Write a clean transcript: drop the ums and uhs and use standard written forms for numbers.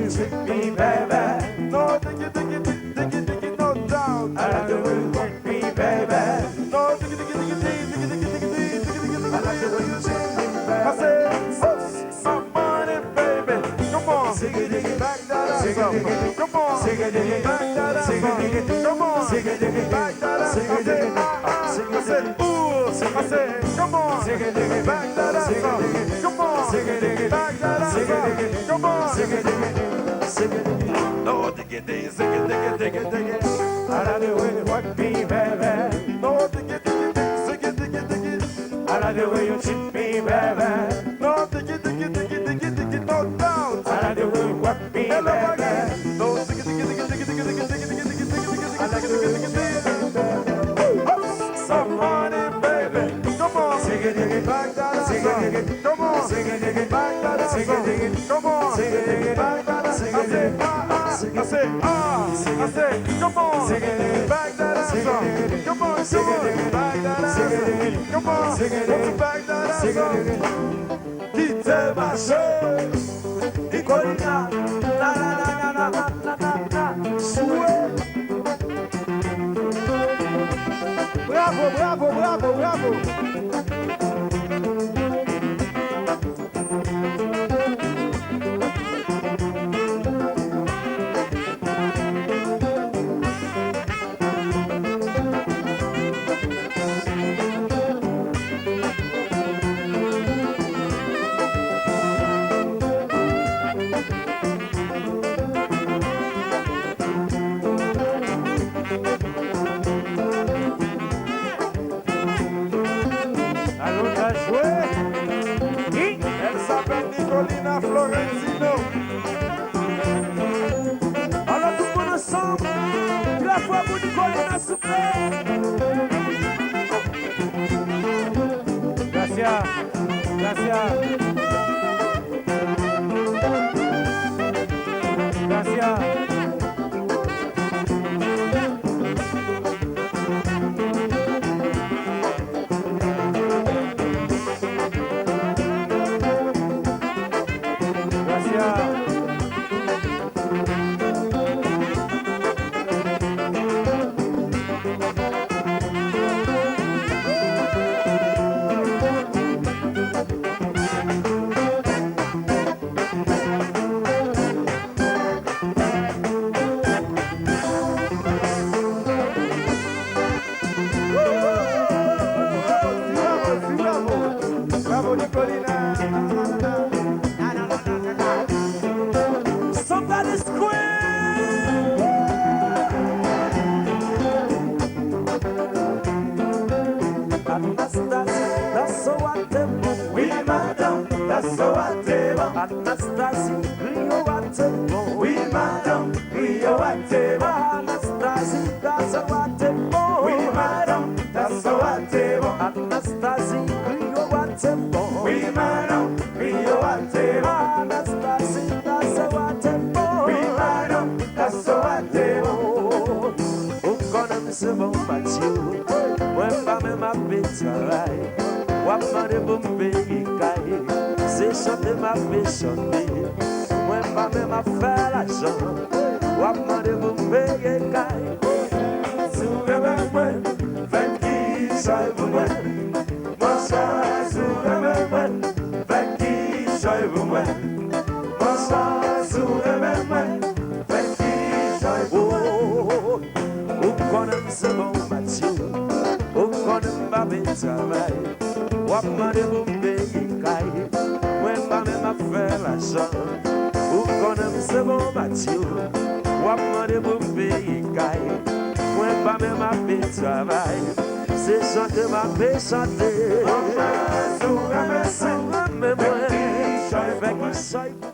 you treat me, baby. No, diggy, no doubt. I like the way you work me, baby. No, diggy, I like the way you treat me, baby. I said, some money, baby. Come on, diggy, back that up. Come on, diggy, back that up. Come on, diggy, back that up. I said, ooh, I said, come on, back that up. Come on, back that up. Come on, no, diggy, I like the way you work me, baby. No, diggy, I like the way you treat me, baby. No, diggy, no doubt. I like the way you work me, baby. No, I like the way you some money, baby. Come on, back that up. Come on, back that up. Come on, back that up. I say, I say, come on, back that up. Come on, back that up. Come on, back that up. Quitte ma chaise, Nicolina, na, souhait. Bravo. Florentino. Alors tout le monde ensemble, la fois pour Nicolina Super. Gracias. Bravo Nicolina. Somebody scream. Anastasia, that's so what them. Oui madame, that's so what them. Anastasia, Rio what them. Oui madame, Rio what them. Anastasia, that's so what them. Oui madame, that's so what them. Anastasia, Rio what them. Oui madame, Rio what them. Anastasia, that's so what them. Oui madame, that's so what them. Oh, gonna miss a moment you. When I'm ma pétale, wap de bombe kai, c'est chanter ma péchonné. When I'm ma faire l'argent, wap de bombe kai. Souverain, fait qui j'aille vous moi, mon cher souverain, fait qui j'aille vous moi, mon cher souverain, fait qui j'aille vous moi. Ou connaît ce bon Mathieu. Travail, wap mande bombe kai, when ba me ma faire l'argent, ou konem se bon Mathieu, wap mande bombe kai, when ba me ma fait travail, c'est chanter ma fait chanter, sou rame, fait qui